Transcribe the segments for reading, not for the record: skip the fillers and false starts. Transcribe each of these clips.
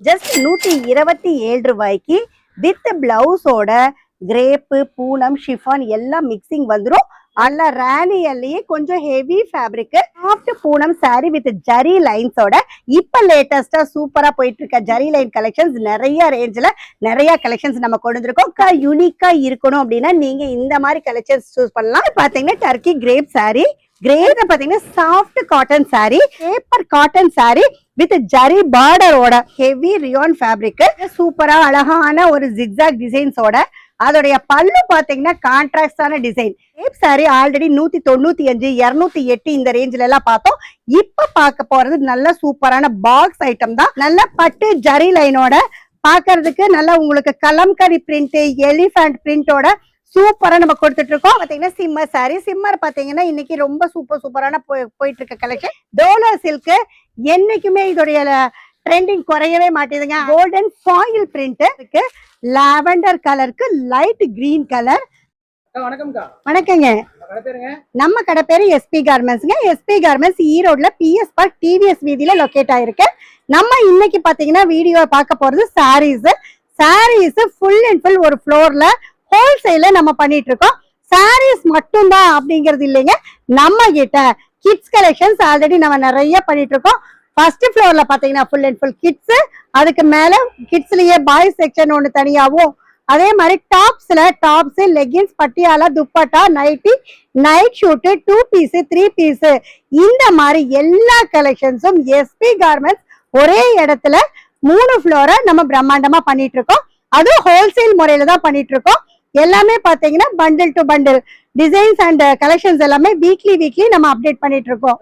Just 127 ரூபாய்க்கு with பிளவுஸோட crepe Poonam chiffon எல்லாம் மிக்சிங் வந்துடும். அல்ல ராணியல்லையே கொஞ்சம் heavy fabric soft Poonam sari with zari லைன்ஸோட இப்ப லேட்டஸ்டா சூப்பரா போயிட்டு இருக்க ஜரி லைன் கலெக்ஷன்ஸ் நிறைய ரேஞ்சில் நிறைய கலெக்ஷன்ஸ் நம்ம கொண்டு வந்திருக்கோம். யூனிக்கா இருக்கணும் அப்படின்னா நீங்க இந்த மாதிரி கலெக்ஷன்ஸ் சூஸ் பண்ணலாம். பாத்தீங்கன்னா டர்க்கி கிரேப் சாரி, கிரேப் பாத்தீங்கன்னா soft cotton sari, paper cotton sari with zari பார்டரோட ஹெவி ரியான் ஃபேப்ரிக் சூப்பரா அழகான ஒரு ஜிக்ஸாக் டிசைன்ஸோட அதோடைய பல்லு பாத்தீங்கன்னா கான்ட்ராஸ்டான டிசைன். கேப் சாரி ஆல்ரெடி 195 208 இந்த ரேஞ்சில எல்லாம் பார்த்தோம். இப்ப பார்க்க போறது நல்ல சூப்பரான பாக்ஸ் ஐட்டம் தான். நல்ல பட்டு ஜரி லைனோட பாக்குறதுக்கு நல்ல உங்களுக்கு கலம்கரி பிரிண்ட் எலிஃபண்ட் பிரிண்டோட சூப்பரா நம்ம கொடுத்துட்டு இருக்கோம். பாத்தீங்கன்னா சிம்மர் சாரி, சிம்மர் பாத்தீங்கன்னா இன்னைக்கு ரொம்ப சூப்பரான போயிட்டு இருக்க கலெக்ஷன். டோலா சில்க் என்னைக்குமே இதோடைய ட்ரெண்டிங் குறையவே மாட்டேதுங்க. கோல்டன் ஃபாயில் பிரிண்ட் இருக்கு, லாவெண்டர் கலருக்கு லைட் கிரீன் கலர். வணக்கங்க. நம்ம கடை பேரு எஸ்பி கார்மெண்ட்ஸ்ங்க. எஸ்பி கார்மெண்ட்ஸ் ஈரோட்ல பிஎஸ் பார்க் டிவிஎஸ் வீதியில லொகேட் ஆயிருக்கு. நம்ம இன்னைக்கு பாத்தீங்கன்னா வீடியோ பார்க்க போறது saris. Saris full and full ஒரு ஃப்ளோர்ல ஹோல்சேல நம்ம பண்ணிட்டு இருக்கோம். சாரீஸ் மட்டும் தான் அப்படிங்கிறது இல்லைங்க, நம்ம கிட்ட கிட்ஸ் கலெக்ஷன்ஸ் ஆல்ரெடி நம்ம நிறைய பண்ணிட்டு இருக்கோம். ஃபர்ஸ்ட் ஃப்ளோர்ல பாத்தீங்கன்னா ஃபுல் அண்ட் ஃபுல் கிட்ஸ், அதுக்கு மேல கிட்ஸ்லயே பாய்ஸ் செக்ஷன் ஒன்று தனியாகவும், அதே மாதிரி tops leggings Patiala dupatta nighty night suit 2 piece 3 piece இந்த மாதிரி எல்லா கலெக்ஷன்ஸும் எஸ்பி கார்மெண்ட்ஸ் ஒரே இடத்துல 3 ஃப்ளோரை நம்ம பிரம்மாண்டமா பண்ணிட்டு இருக்கோம். அதுவும் ஹோல்சேல் முறையில தான் பண்ணிட்டு இருக்கோம். எல்லாமே பாத்தீங்கன்னா bundle to bundle designs and collections எல்லாமே வீக்லி நம்ம அப்டேட் பண்ணிட்டு இருக்கோம்.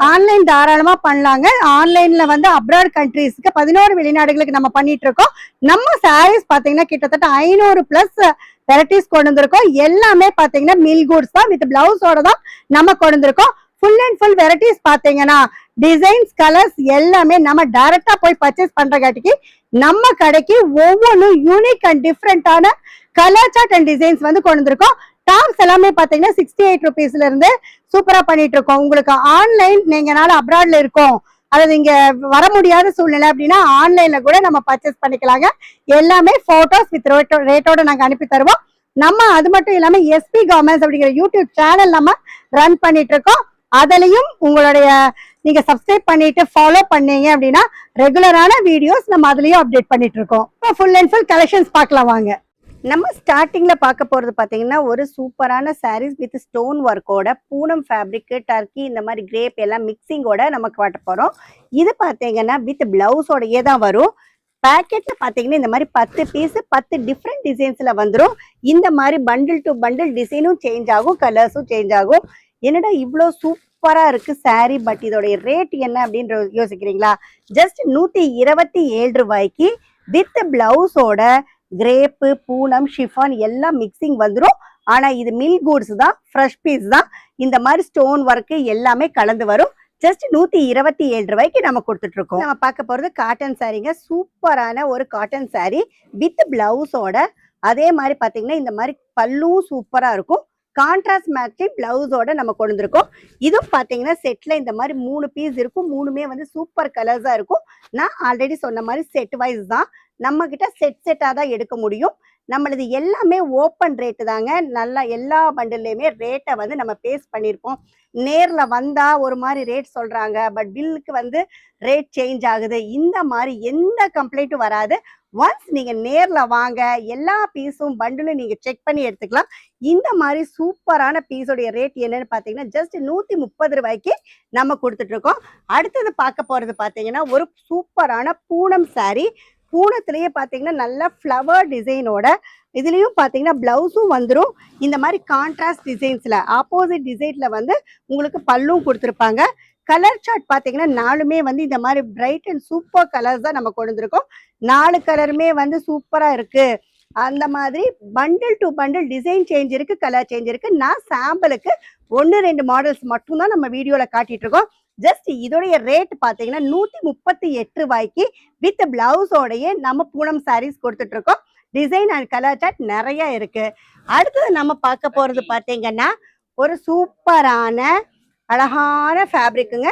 ஆன்லைன் தாராளமா பண்ணலாங்க. ஆன்லைன்ல வந்து அப்ராட் கண்ட்ரீஸ்க்கு 11 வெளிநாடுகளுக்கு நம்ம பண்ணிட்டு இருக்கோம். நம்ம சாரீஸ் பாத்தீங்கன்னா கிட்டத்தட்ட 500+ வெரைட்டிஸ் கொண்டு வந்திருக்கோம். எல்லாமே பாத்தீங்கன்னா மில் குட்ஸ் தான் வித் பிளவுஸோட தான் நம்ம கொண்டு வந்திருக்கோம். ஃபுல் அண்ட் ஃபுல் வெரைட்டிஸ் பாத்தீங்கன்னா டிசைன்ஸ் கலர்ஸ் எல்லாமே நம்ம டைரக்டா போய் பர்ச்சேஸ் பண்றங்காட்டிக்கு நம்ம கடைக்கு ஒவ்வொன்றும் யூனிக் அண்ட் டிஃப்ரெண்டான கலர் சார்ட் அண்ட் டிசைன்ஸ் வந்து கொண்டு வந்திருக்கோம். டாப்ஸ் எல்லாமே பாத்தீங்கன்னா 68 ருபீஸ்ல இருந்து சூப்பரா பண்ணிட்டு இருக்கோம். உங்களுக்கு ஆன்லைன் நீங்கனால அப்ராட்ல இருக்கோம், அது இங்க வர முடியாத சூழ்நிலை அப்படின்னா ஆன்லைன்ல கூட நம்ம பர்ச்சேஸ் பண்ணிக்கலாங்க. எல்லாமே போட்டோஸ் வித் ரேட்டோட நாங்க அனுப்பி தருவோம். நம்ம அது மட்டும் இல்லாம எஸ்பி கார்மெண்ட்ஸ் அப்படிங்கிற யூடியூப் சேனல் நம்ம ரன் பண்ணிட்டு இருக்கோம். அதுலயும் உங்களுடைய நீங்க சப்ஸ்கிரைப் பண்ணிட்டு ஃபாலோ பண்ணீங்க அப்படின்னா ரெகுலரான வீடியோஸ் நம்ம அதுலயும் அப்டேட் பண்ணிட்டு இருக்கோம். ஃபுல் அண்ட் ஃபுல் கலெக்ஷன்ஸ் பார்க்கலாம் வாங்க. நம்ம ஸ்டார்டிங்ல பார்க்க போறது பாத்தீங்கன்னா ஒரு சூப்பரான சாரீஸ் வித் ஸ்டோன் ஒர்க்கோட பூனம் ஃபேப்ரிக் டர்க்கி இந்த மாதிரி கிரேப் எல்லாம் மிக்சிங்கோட நமக்கு காட்ட போறோம். இது பாத்தீங்கன்னா வித் பிளவுஸோடயே தான் வரும். பேக்கெட்ல பாத்தீங்கன்னா இந்த மாதிரி 10 பீஸ் 10 டிஃப்ரெண்ட் டிசைன்ஸ்ல வந்துடும். இந்த மாதிரி பண்டில் டு பண்டில் டிசைனும் சேஞ்ச் ஆகும், கலர்ஸும் சேஞ்ச் ஆகும். என்னடா இவ்வளோ சூப்பரா இருக்கு சாரி, பட் இதோடைய ரேட் என்ன அப்படின்னு யோசிக்கிறீங்களா? ஜஸ்ட் 127 ரூபாய்க்கு வித் பிளவுஸோட கிரேப்பு பூனம் ஷிஃபான் எல்லாம் மிக்சிங் வந்துடும். ஆனா இது மில் கூட்ஸ் தான், ஃப்ரெஷ் பீஸ் தான். இந்த மாதிரி ஸ்டோன் ஒர்க் எல்லாமே கலந்து வரும். ஜஸ்ட் 127 ரூபாய்க்கு நம்ம கொடுத்துட்டு இருக்கோம். நம்ம பார்க்க போறது காட்டன் சாரிங்க. சூப்பரான ஒரு காட்டன் சாரி வித் பிளவுஸோட, அதே மாதிரி பாத்தீங்கன்னா இந்த மாதிரி பல்லும் சூப்பரா இருக்கும். கான்ட்ராஸ்ட் மேட்சிங் பிளவுஸோட நம்ம கொண்டு வந்திருக்கோம். இதுவும் பாத்தீங்கன்னா செட்ல இந்த மாதிரி 3 பீஸ் இருக்கும். 3மே வந்து சூப்பர் கலர்ஸா இருக்கும். நான் ஆல்ரெடி சொன்ன மாதிரி செட் வைஸ் தான் நம்ம கிட்ட செட்டா தான் எடுக்க முடியும். நம்மளது எல்லாமே ஓப்பன் ரேட்டு தாங்க. நல்லா எல்லா பண்டில்லையுமே ரேட்டை வந்து நம்ம பேஸ் பண்ணியிருப்போம். நேர்ல வந்தா ஒரு மாதிரி ரேட் சொல்றாங்க, பட் பில்லுக்கு வந்து ரேட் சேஞ்ச் ஆகுது. இந்த மாதிரி எந்த கம்ப்ளைண்ட்டும் வராது. ஒன்ஸ் நீங்க நேர்ல வாங்க, எல்லா பீஸும் பண்டிலும் நீங்க செக் பண்ணி எடுத்துக்கலாம். இந்த மாதிரி சூப்பரான பீஸோடைய ரேட் என்னன்னு பாத்தீங்கன்னா ஜஸ்ட் 130 ரூபாய்க்கு நம்ம கொடுத்துட்டு இருக்கோம். அடுத்தது பார்க்க போறது பாத்தீங்கன்னா ஒரு சூப்பரான பூனம் சாரி. பூனத்திலேயே பாத்தீங்கன்னா நல்ல ஃப்ளவர் டிசைனோட, இதுலயும் பாத்தீங்கன்னா பிளவுஸும் வந்துடும். இந்த மாதிரி கான்ட்ராஸ்ட் டிசைன்ஸ்ல ஆப்போசிட் டிசைன்ல வந்து உங்களுக்கு பல்லும் கொடுத்துருப்பாங்க. கலர் சார்ட் பாத்தீங்கன்னா 4மே வந்து இந்த மாதிரி பிரைட் அண்ட் சூப்பர் கலர்ஸ் தான் நம்ம கொண்டு வந்திருக்கோம். 4 கலருமே வந்து சூப்பரா இருக்கு. அந்த மாதிரி bundle to bundle design change இருக்கு, கலர் சேஞ்ச் இருக்கு. நான் சாம்பிளுக்கு 1-2 மாடல்ஸ் மட்டும் தான் நம்ம வீடியோல காட்டிட்டு இருக்கோம். ஜஸ்ட் இதோடைய ரேட் பாத்தீங்கன்னா 138 ரூபாய்க்கு வித் பிளவுஸோடய நம்ம பூனம் சாரீஸ் கொடுத்துட்டு இருக்கோம். டிசைன் அண்ட் கலர் சார்ட் நிறைய இருக்கு. அடுத்தது நம்ம பார்க்க போறது பாத்தீங்கன்னா ஒரு சூப்பரான அழகான ஃபேப்ரிக்குங்க.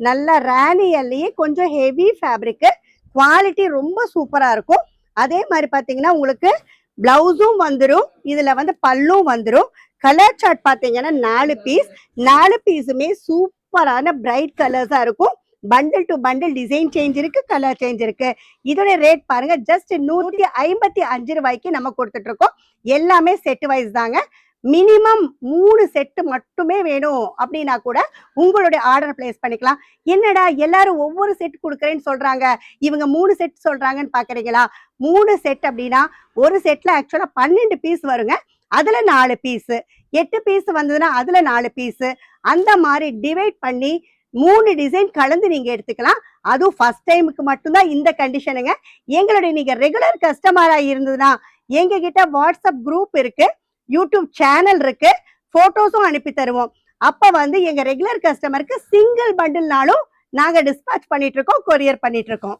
நல்ல ராணியல்லையே கொஞ்சம் ஹெவி ஃபேப்ரிக், குவாலிட்டி ரொம்ப சூப்பரா இருக்கும். அதே மாதிரி பாத்தீங்கன்னா உங்களுக்கு பிளவுஸும் வந்துடும், இதுல வந்து பல்லும் வந்துடும். கலர் சார்ட் பாத்தீங்கன்னா 4 பீஸ், 4 பீஸுமே சூப்பரான பிரைட் கலர்ஸா இருக்கும். Bundle to bundle design change இருக்கு, கலர் சேஞ்ச் இருக்கு. இதோட ரேட் பாருங்க ஜஸ்ட் 155 ரூபாய்க்கு நம்ம கொடுத்துட்டு இருக்கோம். எல்லாமே செட் வைஸ் தாங்க. மினிமம் 3 செட்டு மட்டுமே வேணும் அப்படின்னா கூட உங்களுடைய ஆர்டர் பிளேஸ் பண்ணிக்கலாம். என்னடா எல்லாரும் ஒவ்வொரு செட் கொடுக்குறேன்னு சொல்றாங்க, இவங்க 3 செட் சொல்றாங்கன்னு பாக்குறீங்களா? 3 செட் அப்படின்னா ஒரு செட்ல ஆக்சுவலா 12 பீஸ் வருங்க. அதுல 4 பீஸ், 8 பீஸ் வந்ததுன்னா அதுல 4 பீஸ், அந்த மாதிரி டிவைட் பண்ணி 3 டிசைன் கலந்து நீங்க எடுத்துக்கலாம். அதுவும் ஃபர்ஸ்ட் டைமுக்கு மட்டும்தான் இந்த கண்டிஷனுங்க. எங்களுடைய நீங்க ரெகுலர் கஸ்டமரா இருந்ததுன்னா எங்க கிட்ட வாட்ஸ்அப் குரூப் இருக்கு, யூடியூப் சேனல் இருக்கு, போட்டோஸும் அனுப்பி தருவோம். அப்ப வந்து எங்க ரெகுலர் கஸ்டமருக்கு சிங்கிள் பண்டில்னாலும் நாங்க டிஸ்பாச் பண்ணிட்டு இருக்கோம், கொரியர் பண்ணிட்டு இருக்கோம்.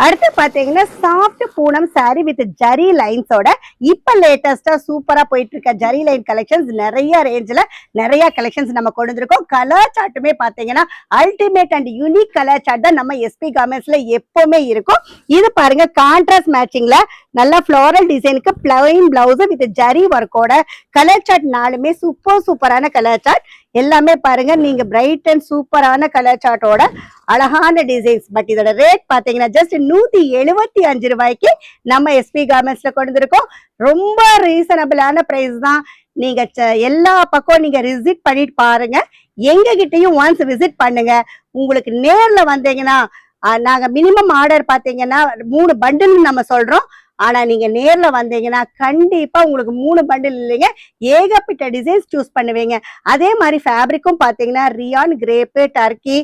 அடுத்து பாத்தீங்கன்னா சாஃப்ட் பூனம் சாரி வித் ஜரி லைன்ஸோட இப்ப லேட்டஸ்டா சூப்பரா போயிட்டு இருக்க ஜரி லைன் கலெக்ஷன்ஸ் நிறைய ரேஞ்சில நிறைய கலெக்ஷன்ஸ் நம்ம கொண்டு வந்திருக்கோம். கலர் சார்ட்டுமே பாத்தீங்கன்னா ultimate and unique colour chart தான் நம்ம எஸ்பி கார்மெண்ட்ஸ்ல எப்பவுமே இருக்கும். இது பாருங்க கான்ட்ராஸ்ட் மேட்சிங்ல நல்லா ஃப்ளோரல் டிசைனுக்கு பிளைன் பிளவுஸ் வித் ஜரி ஒர்க்கோட கலர் சார்ட் 4மே சூப்பரான கலர் சார்ட். எல்லாமே பாருங்க நீங்க பிரைட் அண்ட் சூப்பரான கலர் சார்ட்டோட அழகான டிசைன்ஸ். பட் இதோட ரேட் பாத்தீங்கன்னா ஜஸ்ட் 175 ரூபாய்க்கு நம்ம எஸ்பி கார்மெண்ட்ஸ்ல கொண்டு வந்திருக்கோம். ரொம்ப ரீசனபிளான பிரைஸ் தான். நீங்க எல்லா பக்கம் நீங்க விசிட் பண்ணிட்டு பாருங்க. எங்க கிட்டயும் ஒன்ஸ் விசிட் பண்ணுங்க. உங்களுக்கு நேர்ல வந்தீங்கன்னா நாங்க மினிமம் ஆர்டர் பாத்தீங்கன்னா 3 பண்டில் நம்ம சொல்றோம். ஆனா நீங்க நேர்ல வந்தீங்கன்னா கண்டிப்பா உங்களுக்கு 3 பண்டில் இல்லைங்க, ஏகப்பட்ட டிசைன்ஸ் சூஸ் பண்ணுவீங்க. அதே மாதிரி ஃபேப்ரிக்கும் பாத்தீங்கன்னா rayon, crepe, turkey,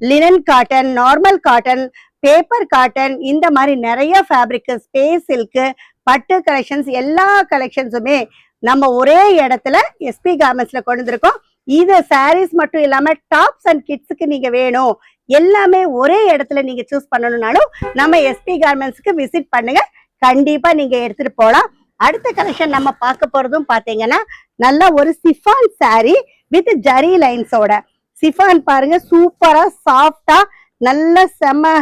linen cotton, normal cotton, paper cotton, இந்த மாதிரி நிறைய ஃபேப்ரிக், ஸ்பேஸ் சில்க், பட்டு கலெக்ஷன்ஸ், எல்லா கலெக்ஷன்ஸுமே நம்ம ஒரே இடத்துல எஸ்பி கார்மெண்ட்ஸ்ல கொண்டு வந்திருக்கோம். இது சாரீஸ் மட்டும் இல்லாம டாப்ஸ் அண்ட் கிட்ஸுக்கு நீங்க வேணும், எல்லாமே ஒரே இடத்துல நீங்க சூஸ் பண்ணணும்னாலும் நம்ம எஸ்பி கார்மெண்ட்ஸ்க்கு விசிட் பண்ணுங்க. கண்டிப்பா நீங்க எடுத்துட்டு போலாம். அடுத்த கலெக்ஷன் நம்ம பார்க்க போறதும் பாத்தீங்கன்னா நல்ல ஒரு சிஃபான் சாரி வித் ஜரி லைன்ஸோட. சிஃபான் பாருங்க சூப்பரா சாஃப்டா நல்ல செம்ம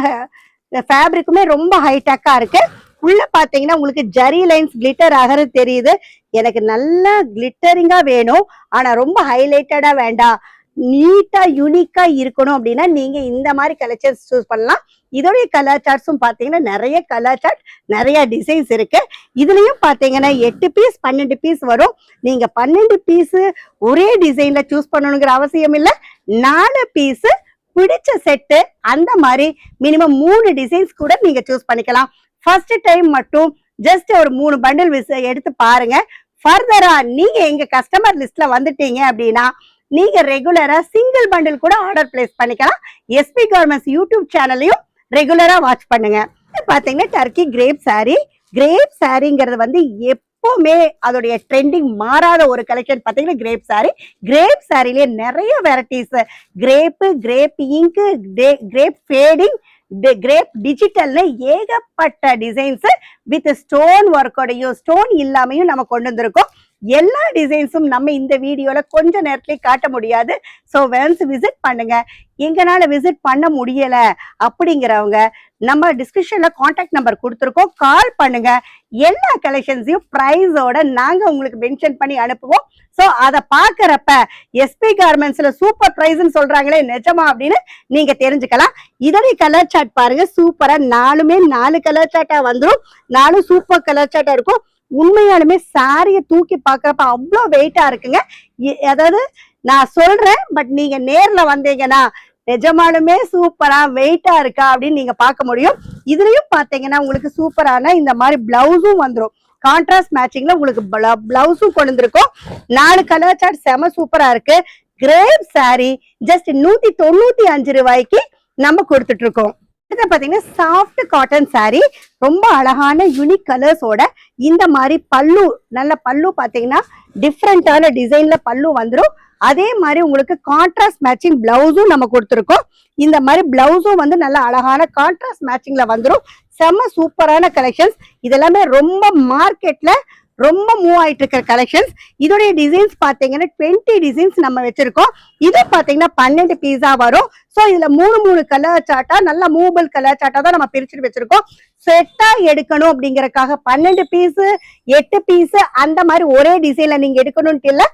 ஃபேப்ரிக்குமே ரொம்ப ஹைடெக்கா இருக்கு. உள்ள பாத்தீங்கன்னா உங்களுக்கு ஜரி லைன்ஸ் கிளிட்டர் ஆகிறது தெரியுது. எனக்கு நல்ல கிளிட்டரிங்கா வேணும், ஆனா ரொம்ப ஹைலைட்டடா வேண்டாம், நீட்டா யூனிக்கா இருக்கணும் அப்படின்னா நீங்க இந்த மாதிரி கலெக்ஷன்ஸ் சூஸ் பண்ணலாம். இதோடைய கலர் சார்ட்ஸும் பாத்தீங்கன்னா நிறைய கலர் சார்ட், நிறைய டிசைன்ஸ் இருக்கு. இதுலயும் பாத்தீங்கன்னா 8 பீஸ் 12 பீஸ் வரும். நீங்க 12 பீஸ் ஒரே டிசைன்ல சூஸ் பண்ணணுங்கிற அவசியம் இல்ல. 4 பீஸ் பிடிச்ச செட்டு அந்த மாதிரி மினிமம் 3 டிசைன்ஸ் கூட நீங்க சூஸ் பண்ணிக்கலாம். ஃபர்ஸ்ட் டைம் மட்டும் ஜஸ்ட் ஒரு 3 பண்டில் எடுத்து பாருங்க. ஃபர்தரா நீங்க எங்க கஸ்டமர் லிஸ்ட்ல வந்துட்டீங்க அப்படின்னா நீங்க ரெகுலரா சிங்கிள் பண்டில் கூட ஆர்டர் பிளேஸ் பண்ணிக்கலாம். எஸ்பி கார்மெண்ட்ஸ் யூடியூப் சேனலையும் ரெகுலரா வாட்ச் பண்ணுங்க. பாத்தீங்கன்னா டர்க்கி கிரேப் சாரி. கிரேப் சாரிங்கிறது வந்து எப்பவுமே அதோடைய ட்ரெண்டிங் மாறாத ஒரு கலெக்ஷன். பாத்தீங்கன்னா கிரேப் சாரி. கிரேப் சாரிலேயே நிறைய varieties, crepe, crepe ink, crepe fading, crepe டிஜிட்டல்னு ஏகப்பட்ட டிசைன்ஸ் வித் ஸ்டோன் ஒர்க்கோடையும் ஸ்டோன் இல்லாமையும் நம்ம கொண்டு வந்திருக்கோம். எல்லா டிசைன்ஸும் நம்ம இந்த வீடியோல கொஞ்ச நேரத்திலே காட்ட முடியாது. ஸோ ஒன்ஸ் விசிட் பண்ணுங்க. எங்கனால விசிட் பண்ண முடியல அப்படிங்கிறவங்க நம்ம டிஸ்கிரிப்ஷன்ல கான்டாக்ட் நம்பர் கொடுத்துருக்கோம், கால் பண்ணுங்க. எல்லா கலெக்ஷன்ஸையும் பிரைஸோட நாங்க உங்களுக்கு மென்ஷன் பண்ணி அனுப்புவோம். ஸோ அதை பாக்குறப்ப எஸ்பி கார்மெண்ட்ஸ்ல சூப்பர் பிரைஸ்ன்னு சொல்றாங்களே நிஜமா அப்படின்னு நீங்க தெரிஞ்சுக்கலாம். இதோடைய கலர் சார்ட் பாருங்க சூப்பரா 4மே 4 கலர் சார்ட்டா வந்துடும். 4 சூப்பர் கலர் சார்ட்டா இருக்கும். உண்மையாலுமே சாரிய தூக்கி பாக்குறப்ப அவ்வளோ வெயிட்டா இருக்குங்க. அதாவது நான் சொல்றேன், பட் நீங்க நேர்ல வந்தீங்கன்னா நிஜமானுமே சூப்பரா வெயிட்டா இருக்கா அப்படின்னு நீங்க பார்க்க முடியும். இதுலயும் பாத்தீங்கன்னா உங்களுக்கு சூப்பரான இந்த மாதிரி பிளவுஸும் வந்துடும். கான்ட்ராஸ்ட் மேட்சிங்ல உங்களுக்கு பிளவுஸும் கொண்டு வந்திருக்கோம். 4 கலர் சார்ட் செம சூப்பரா இருக்கு. கிரேப் சாரி ஜஸ்ட் 195 ரூபாய்க்கு நம்ம கொடுத்துட்டு இருக்கோம். பாத்தீங்கன்னா சாஃப்ட் காட்டன் சாரி, ரொம்ப அழகான யூனிக் கலர்ஸோட இந்த மாதிரி பல்லு, நல்ல பல்லு பாத்தீங்கன்னா டிஃப்ரெண்டான டிசைன்ல பல்லு வந்துடும். அதே மாதிரி உங்களுக்கு கான்ட்ராஸ்ட் மேட்சிங் பிளவுஸும் நம்ம கொடுத்துருக்கோம். இந்த மாதிரி பிளவுஸும் வந்து நல்ல அழகான கான்ட்ராஸ்ட் மேட்சிங்ல வந்துடும். செம்ம சூப்பரான கலெக்ஷன்ஸ். இதெல்லாமே ரொம்ப மார்க்கெட்ல ரொம்ப மூவ் ஆயிட்டு இருக்கிற கலெக்ஷன்ஸ். இதோடைய டிசைன்ஸ் பாத்தீங்கன்னா 20 டிசைன்ஸ் நம்ம வச்சிருக்கோம். இது பாத்தீங்கன்னா 12 பீஸா வரும். சோ இதுல 3 கலர் சார்ட்டா, நல்ல மூவபிள் கலர் சார்ட்டா தான் நம்ம பிரிச்சுட்டு வச்சிருக்கோம். செட்டா எடுக்கணும் அப்படிங்கறக்காக 12 பீஸ் 8 பீஸ் அந்த மாதிரி ஒரே டிசைன்ல நீங்க எடுக்கணும்னு இல்ல,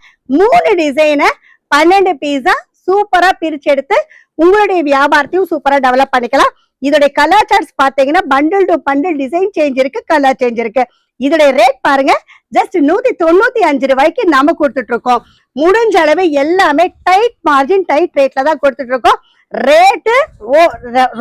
3 டிசைனை 12 பீஸா சூப்பரா பிரிச்சு எடுத்து உங்களுடைய வியாபாரத்தையும் சூப்பரா டெவலப் பண்ணிக்கலாம். இதோடைய கலர் சார்ட்ஸ் பாத்தீங்கன்னா bundle to bundle design change இருக்கு, கலர் சேஞ்ச் இருக்கு. இதோடைய ரேட் பாருங்க, ஜஸ்ட் 195 ரூபாய்க்கு நம்ம கொடுத்துட்டு இருக்கோம். முடிஞ்ச அளவு எல்லாமே டைட் மார்ஜின், டைட் ரேட்ல தான் கொடுத்துட்டு இருக்கோம். ரேட்டு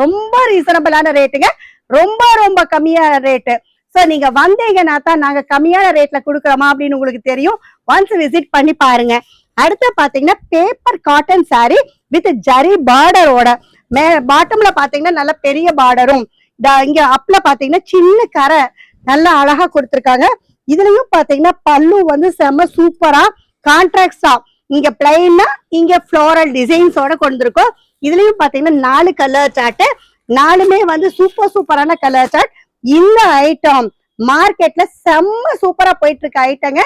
ரொம்ப ரீசனபிளான ரேட்டுங்க, ரொம்ப ரொம்ப கம்மியான ரேட்டு. சோ நீங்க வந்தீங்கன்னா தான் நாங்க கம்மியான ரேட்ல கொடுக்குறோமா அப்படின்னு உங்களுக்கு தெரியும். ஒன்ஸ் விசிட் பண்ணி பாருங்க. அடுத்து பாத்தீங்கன்னா paper cotton sari with zari பார்டரோட, பாட்டம்ல பாத்தீங்கன்னா நல்ல பெரிய பார்டரும், இங்க அப்ல பாத்தீங்கன்னா சின்ன கரை நல்லா அழகா கொடுத்திருக்காங்க. இதுலயும் பாத்தீங்கன்னா பல்லு வந்து செம்ம சூப்பரா கான்ட்ராக்டா, இங்க பிளைனா இங்க ஃப்ளோரல் டிசைன்ஸோட கொண்டிருக்கோம். இதுலயும் பாத்தீங்கன்னா 4 கலர் சார்ட், 4மே வந்து சூப்பரான கலர் சார்ட். இந்த ஐட்டம் மார்க்கெட்ல செம்ம சூப்பரா போயிட்டு இருக்க ஐட்டங்க.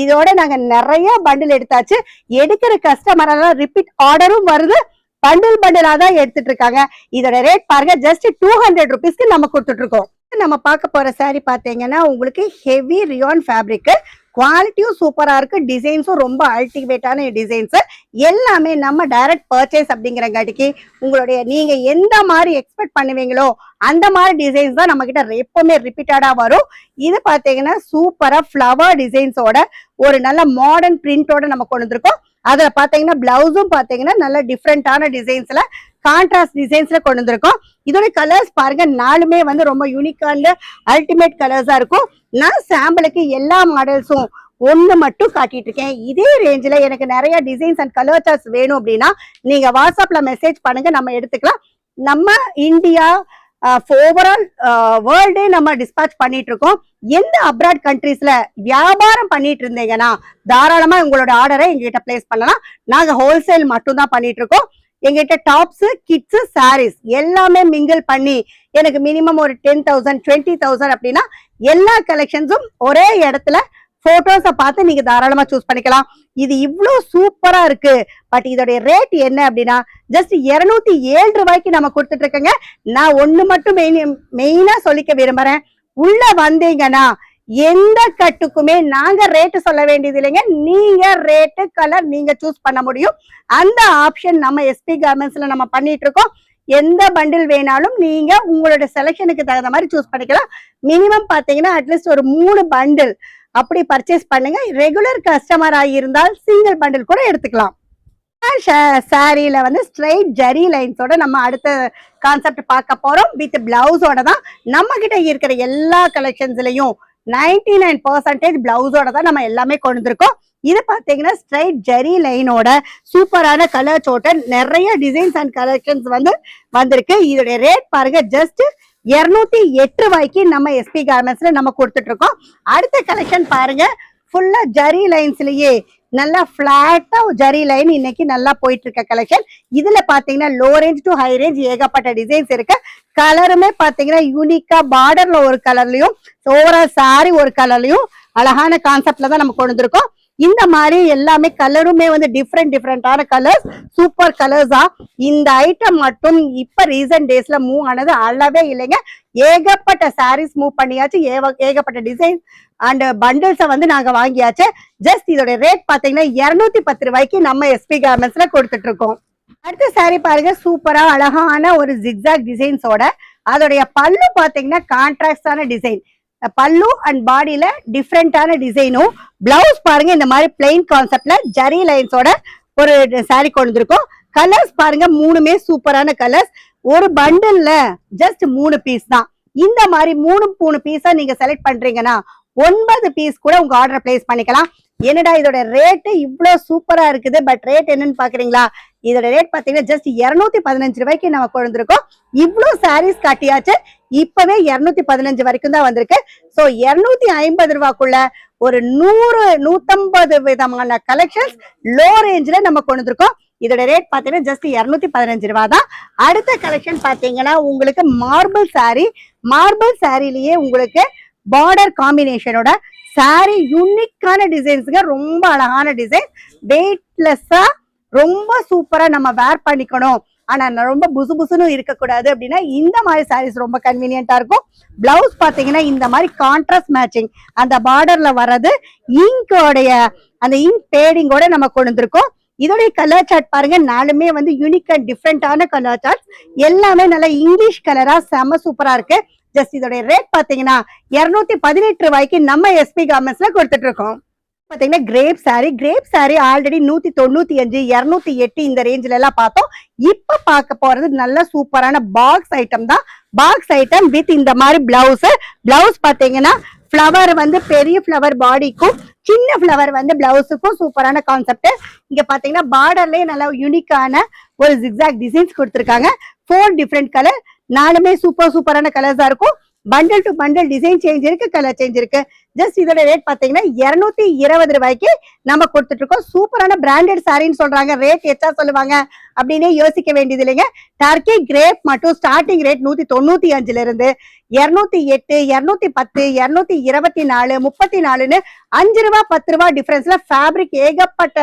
இதோட நாங்க நிறைய பண்டில் எடுத்தாச்சு. எடுக்கிற கஸ்டமர் எல்லாம் ரிப்பீட் ஆர்டரும் வருது, பண்டிலா தான் எடுத்துட்டு இருக்காங்க. இதோட ரேட் பாருங்க, ஜஸ்ட் 200 ருபீஸ்க்கு நம்ம கொடுத்துட்டு இருக்கோம். நம்ம பார்க்க போற சாரி பாத்தீங்கன்னா உங்களுக்கு ஹெவி ரியான் ஃபேப்ரிக், குவாலிட்டியும் சூப்பரா இருக்கு, டிசைன்ஸும் ரொம்ப அல்டிமேட்டான டிசைன்ஸ். எல்லாமே நம்ம டைரக்ட் பர்ச்சேஸ் அப்படிங்கிறங்காட்டிக்கு உங்களுடைய நீங்க எந்த மாதிரி எக்ஸ்பெக்ட் பண்ணுவீங்களோ அந்த மாதிரி டிசைன்ஸ் தான் நம்ம கிட்ட எப்பவுமே ரிப்பீட்டடா வரும். இது பாத்தீங்கன்னா சூப்பரா ஃபிளவர் டிசைன்ஸோட ஒரு நல்ல மாடர்ன் பிரிண்டோட நம்ம கொண்டு வந்திருக்கோம். அதுல பாத்தீங்கன்னா பிளவுஸும் பாத்தீங்கன்னா நல்ல டிஃப்ரெண்டான டிசைன்ஸ்ல, கான்ட்ராஸ்ட் டிசைன்ஸ்ல கொண்டு வந்திருக்கோம். இதோட கலர்ஸ் பாருங்க, 4மே வந்து ரொம்ப யூனிக்கான அல்டிமேட் கலர்ஸா இருக்கும். நான் சாம்பிளுக்கு எல்லா மாடல்ஸும் ஒண்ணு மட்டும் காட்டிட்டு இருக்கேன். இதே ரேஞ்சில் எனக்கு நிறைய டிசைன்ஸ் அண்ட் கலர் சார்ட்ஸ் வேணும் அப்படின்னா நீங்க வாட்ஸ்அப்ல மெசேஜ் பண்ணுங்க, நம்ம எடுத்துக்கலாம். நம்ம இந்தியா ஓவரால் வேர்ல்டே நம்ம டிஸ்பாச் பண்ணிட்டு இருக்கோம். எந்த அப்ராட் கண்ட்ரீஸ்ல வியாபாரம் பண்ணிட்டு இருந்தீங்கன்னா தாராளமா உங்களோட ஆர்டரை எங்ககிட்ட பிளேஸ் பண்ணலாம். நாங்க ஹோல்சேல் மட்டும் தான் பண்ணிட்டு இருக்கோம். எங்கிட்ட டாப்ஸ், கிட்ஸ், சாரீஸ் எல்லாமே மிங்கிள் பண்ணி எனக்கு மினிமம் ஒரு 10,000 20,000 அப்படின்னா எல்லா கலெக்ஷன்ஸும் ஒரே இடத்துல போட்டோஸை பார்த்து நீங்க தாராளமா சூஸ் பண்ணிக்கலாம். இது இவ்வளவு சூப்பரா இருக்கு. பட் இதோடைய ரேட் என்ன அப்படின்னா ஜஸ்ட் 207 ரூபாய்க்கு நம்ம கொடுத்துட்டு இருக்கேங்க. நான் ஒண்ணு மட்டும் மெயினா சொல்லிக்க விரும்புறேன், உள்ள வந்தீங்கன்னா எந்த கட்டுக்குமே நாங்க ரேட்டு சொல்ல வேண்டியது இல்லைங்க. நீங்க ரேட்டு கலர் நீங்க சூஸ் பண்ண முடியும். அந்த ஆப்ஷன் நம்ம எஸ்பி கார்மெண்ட்ஸ்ல நம்ம பண்ணிட்டு இருக்கோம். எந்த பண்டில் வேணாலும் நீங்க உங்களோட செலக்ஷனுக்கு தகுந்த மாதிரி சூஸ் பண்ணிக்கலாம். மினிமம் பாத்தீங்கன்னா அட்லீஸ்ட் ஒரு 3 பண்டில் அப்படி பர்ச்சேஸ் பண்ணுங்க. ரெகுலர் கஸ்டமரா இருந்தால் சிங்கிள் பண்டில் கூட எடுத்துக்கலாம். சாரியில வந்து ஸ்ட்ரைட் ஜரி லைன்ஸோட நம்ம அடுத்த கான்செப்ட் பார்க்க போறோம். வித் பிளவுஸோட தான் நம்ம கிட்ட இருக்கிற எல்லா கலெக்ஷன்ஸ்லயும் 99% பிளவுஸோட தான் நம்ம எல்லாமே கொண்டு வந்திருக்கோம். இது பாத்தீங்கன்னா ஸ்ட்ரைட் ஜரி லைனோட சூப்பரான கலர் சோட்ட நிறைய டிசைன்ஸ் அண்ட் கலெக்ஷன்ஸ் வந்து வந்திருக்கு. இதோட ரேட் பாருங்க, ஜஸ்ட் 208 ரூபாய்க்கு நம்ம எஸ்பி கார்மெண்ட்ஸ்ல நம்ம கொடுத்துட்டு இருக்கோம். அடுத்த கலெக்ஷன் பாருங்க, ஃபுல்லா ஜரி லைன்ஸ்லயே நல்லா பிளாட்டா ஜரி லைன் இன்னைக்கு நல்லா போயிட்டு இருக்க கலெக்ஷன். இதுல பாத்தீங்கன்னா low range to high range ஏகப்பட்ட டிசைன்ஸ் இருக்கு. கலருமே பாத்தீங்கன்னா யூனிக்கா பார்டர்ல ஒரு கலர்லயும் ஓவரால் சாரி ஒரு கலர்லயும் அழகான கான்செப்ட்ல தான் நம்ம கொண்டு வந்திருக்கோம். இந்த மாதிரி எல்லாமே கலருமே வந்து டிஃப்ரெண்டான கலர்ஸ், சூப்பர் கலர்ஸா. இந்த ஐட்டம் மட்டும் இப்ப ரீசன்ட் டேஸ்ல மூவ் ஆனது அளவே இல்லைங்க. ஏகப்பட்ட சாரீஸ் மூவ் பண்ணியாச்சு, ஏகப்பட்ட டிசைன் அண்ட் பண்டில்ஸை வந்து நாங்க வாங்கியாச்சு. ஜஸ்ட் இதோட ரேட் பாத்தீங்கன்னா 210 ரூபாய்க்கு நம்ம எஸ்பி கார்மெண்ட்ஸ்ல கொடுத்துட்டு இருக்கோம். அடுத்த சாரி பாருங்க, சூப்பரா அழகான ஒரு ஜிக்ஸாக் டிசைன்ஸோட, அதோடைய பல்லு பாத்தீங்கன்னா கான்ட்ராஸ்டான டிசைன், பல்லு அண்ட் பாடியில டிஃப்ரெண்டான டிசைனும். பிளவுஸ் பாருங்க இந்த மாதிரி பிளைன் கான்செப்ட்ல ஜரி லைன்ஸோட ஒரு சாரி கொண்டு வந்திருக்கோம். கலர்ஸ் பாருங்க, 3மே சூப்பரான கலர்ஸ். ஒரு பண்டில்ல ஜஸ்ட் 3 பீஸ் தான். இந்த மாதிரி 3 பீஸா நீங்க செலக்ட் பண்றீங்கன்னா 9 பீஸ் கூட உங்க ஆர்டர் பிளேஸ் பண்ணிக்கலாம். என்னடா இதோட ரேட்டு இவ்வளவு சூப்பரா இருக்குது, பட் ரேட் என்னன்னு பாக்குறீங்களா? இதோட ரேட் பாத்தீங்கன்னா ஜஸ்ட் 215 ரூபாய்க்கு நம்ம கொண்டு இருக்கோம். இவ்வளவு சாரீஸ் காட்டியாச்சு, இப்பவே 215 வரைக்கும் தான் வந்திருக்கு. சோ 250 ரூபாய்க்குள்ள ஒரு 100-150 விதமான கலெக்ஷன்ஸ் லோ ரேஞ்சில நம்ம கொண்டு இருக்கோம். இதோட ரேட் பாத்தீங்கன்னா ஜஸ்ட் 215 ரூபாய் தான். அடுத்த கலெக்ஷன் பாத்தீங்கன்னா உங்களுக்கு மார்பிள் சாரி. மார்பிள் சாரிலேயே உங்களுக்கு பார்டர் காம்பினேஷனோட சாரி யூனிக்கான டிசைன்ஸுங்க, ரொம்ப அழகான டிசைன், வெயிட்லெஸ்ஸா ரொம்ப சூப்பரா நம்ம வேர் பண்ணிக்கணும், ஆனா ரொம்ப புசு புசுன்னு இருக்கக்கூடாது அப்படின்னா இந்த மாதிரி சாரீஸ் ரொம்ப கன்வீனியன்டா இருக்கும். பிளவுஸ் பாத்தீங்கன்னா இந்த மாதிரி கான்ட்ராஸ்ட் மேட்சிங், அந்த பார்டர்ல வர்றது இங்கோடைய அந்த இங்க் பேடிங்கோட நம்ம கொண்டு வந்திருக்கோம். இதோடைய கலர் சார்ட் பாருங்க, நாலுமே வந்து யூனிக் அண்ட் டிஃப்ரெண்டான கலர் சார்ட், எல்லாமே நல்ல இங்கிலீஷ் கலரா செம சூப்பரா இருக்கு. ஜஸ்ட் இதோடைய ரேட் பாத்தீங்கன்னா 218 ரூபாய்க்கு நம்ம எஸ்பி கார்மெண்ட்ஸ்ல கொடுத்துட்டு இருக்கோம். பாத்தீங்கன்னா கிரேப் சாரி ஆல்ரெடி 195 208 இந்த ரேஞ்சில எல்லாம் பார்த்தோம். இப்ப பார்க்க போறது நல்ல சூப்பரான பாக்ஸ் ஐட்டம் தான். பாக்ஸ் ஐட்டம் வித் இந்த மாதிரி பிளவுஸ் பாத்தீங்கன்னா ஃபிளவர் வந்து பெரிய ஃபிளவர் பாடிக்கும், சின்ன ஃபிளவர் வந்து பிளவுஸுக்கும் சூப்பரான கான்செப்ட். இங்க பாத்தீங்கன்னா பார்டர்லயே நல்லா யூனிக்கான ஒரு ஜிக்ஸாக் டிசைன்ஸ் கொடுத்திருக்காங்க. 4 டிஃப்ரெண்ட் கலர், நாலுமே சூப்பரான கலர்ஸா இருக்கும். Bundle to bundle design change இருக்கு, கலர் சேஞ்ச் இருக்கு. ஜஸ்ட் இதோட ரேட் பாத்தீங்கன்னா 220 ரூபாய்க்கு நம்ம கொடுத்துட்டு இருக்கோம். சூப்பரான பிராண்டட் சாரின்னு சொல்றாங்க, ரேட் எச்சா சொல்லுவாங்க அப்படின்னே யோசிக்க வேண்டியது இல்லைங்க. டர்க்கி கிரேப் மட்டும் ஸ்டார்டிங் ரேட் 195ல இருந்து 208, 210, 224, 34ன்னு 5 ரூபா 10 ரூபா டிஃபரன்ஸ்ல ஃபேப்ரிக் ஏகப்பட்ட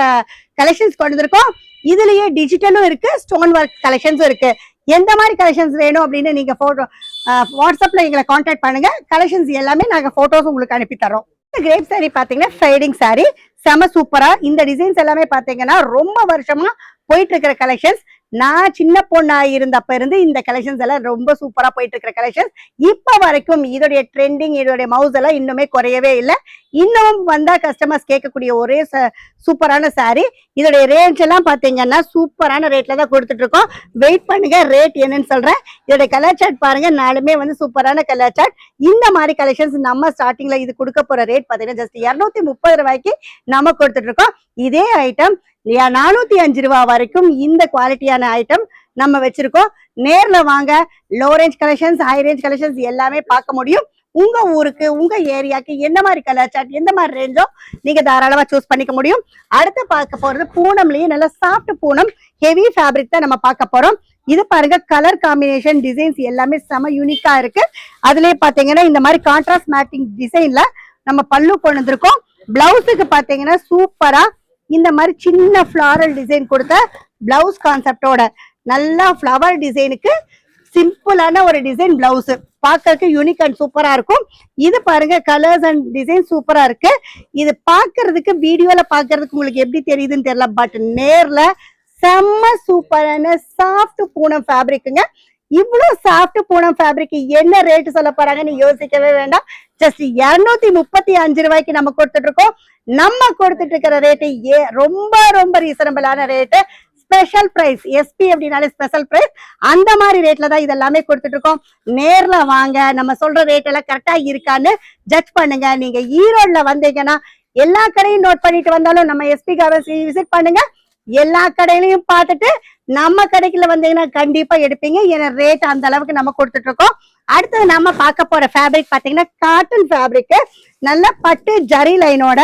கலெக்ஷன்ஸ் கொண்டு வந்திருக்கோம். இதுலயே டிஜிட்டலும் இருக்கு, ஸ்டோன் ஒர்க் கலெக்ஷன்ஸும் இருக்கு. எந்த மாதிரி கலெக்ஷன்ஸ் வேணும் அப்படின்னு நீங்க போட்டோ வாட்ஸ்அப்ல எங்களை கான்டாக்ட் பண்ணுங்க. கலெக்ஷன்ஸ் எல்லாமே நாங்க போட்டோஸ் உங்களுக்கு அனுப்பி தரோம். கிரேப் சாரி பாத்தீங்கன்னா ஃபைடிங் சாரி செம சூப்பரா, இந்த டிசைன்ஸ் எல்லாமே பாத்தீங்கன்னா ரொம்ப வருஷமா போயிட்டு இருக்கிற கலெக்ஷன்ஸ். நான் சின்ன பொண்ணா இருந்தப்ப இருந்து இந்த கலெக்ஷன்ஸ் எல்லாம் ரொம்ப சூப்பரா போயிட்டு இருக்கிற கலெக்ஷன்ஸ். இப்ப வரைக்கும் இதோடைய ட்ரெண்டிங், இதோடைய மவுஸ் எல்லாம் இன்னுமே குறையவே இல்லை. இன்னும் வந்தா கஸ்டமர்ஸ் கேட்கக்கூடிய ஒரே சூப்பரான சாரி. இதோடைய ரேஞ்ச் எல்லாம் பாத்தீங்கன்னா சூப்பரான ரேட்ல தான் கொடுத்துட்டு இருக்கோம். வெயிட் பண்ணுங்க, ரேட் என்னன்னு சொல்றேன். இதோட கலர் சார்ட் பாருங்க, நாலுமே வந்து சூப்பரான கலர் சார்ட். இந்த மாதிரி கலெக்ஷன்ஸ் நம்ம ஸ்டார்டிங்ல இது கொடுக்க போற ரேட் பாத்தீங்கன்னா ஜஸ்ட் 230 ரூபாய்க்கு நம்ம கொடுத்துட்டு இருக்கோம். இதே ஐட்டம் 405 ரூபாய் வரைக்கும் இந்த குவாலிட்டியான ஐட்டம் நம்ம வச்சிருக்கோம். நேர்ல வாங்க, low range collections, high range collections எல்லாமே பார்க்க முடியும். உங்க ஊருக்கு, உங்க ஏரியாக்கு என்ன மாதிரி கலர் சார்ட், எந்த மாதிரி ரேஞ்சோ நீங்க தாராளமா சூஸ் பண்ணிக்க முடியும். அடுத்து பார்க்க போறது பூனம்லயே நல்ல சாஃப்ட் பூனம் ஹெவி ஃபேப்ரிக் தான் நம்ம பார்க்க போறோம். இது பாருங்க, கலர் காம்பினேஷன் டிசைன்ஸ் எல்லாமே செம யூனிக்கா இருக்கு. அதுலயே பாத்தீங்கன்னா இந்த மாதிரி கான்ட்ராஸ்ட் மேட்டிங் டிசைன்ல நம்ம பல்லு கொண்டு வந்திருக்கோம். பிளவுஸுக்கு பாத்தீங்கன்னா சூப்பரா இந்த மாதிரி சின்ன ஃபிளாரல் டிசைன் கொடுத்த பிளவுஸ் கான்செப்டோட நல்லா ஃபிளவர் டிசைனுக்கு சிம்பிளான ஒரு டிசைன் பிளவுஸ் பார்க்கறதுக்கு யூனிக் அண்ட் சூப்பரா இருக்கும். இது பாருங்க, கலர்ஸ் அண்ட் டிசைன் சூப்பரா இருக்கு. இது பாக்குறதுக்கு வீடியோல பாக்குறதுக்கு உங்களுக்கு எப்படி தெரியுதுன்னு தெரியல, பட் நேர்ல செம்ம சூப்பரான சாஃப்ட் பூனம் ஃபேப்ரிக்குங்க. இவ்வளவு சாஃப்ட் பூனம் ஃபேப்ரிக் என்ன ரேட் சொல்ல போறாங்கன்னு யோசிக்கவே வேண்டாம். ஜஸ்ட் 235 ரூபாய்க்கு நம்ம கொடுத்துட்டு இருக்கோம். நம்ம கொடுத்துட்டு இருக்கிற ரேட்டு ரொம்ப ரீசனபிளான ரேட்டு, ஸ்பெஷல் பிரைஸ். எஸ்பி அப்படின்னாலே ஸ்பெஷல் பிரைஸ், அந்த மாதிரி ரேட்ல தான் இதெல்லாமே கொடுத்துட்டு இருக்கோம். நேர்ல வாங்க, நம்ம சொல்ற ரேட் எல்லாம் கரெக்டா இருக்கான்னு ஜட்ஜ் பண்ணுங்க. நீங்க ஈரோட்ல வந்தீங்கன்னா எல்லா கடையும் நோட் பண்ணிட்டு வந்தாலும் நம்ம எஸ்பி கார்மெண்ட்ஸ் விசிட் பண்ணுங்க. எல்லா கடையிலையும் பார்த்துட்டு நம்ம கடைக்குள்ள வந்தீங்கன்னா கண்டிப்பா எடுப்பீங்க. ஏன்னா ரேட் அந்த அளவுக்கு நம்ம கொடுத்துட்டு இருக்கோம். அடுத்தது நம்ம பார்க்க போற ஃபேப்ரிக் பாத்தீங்கன்னா காட்டன் ஃபேப்ரிக், நல்ல பட்டு ஜரி லைனோட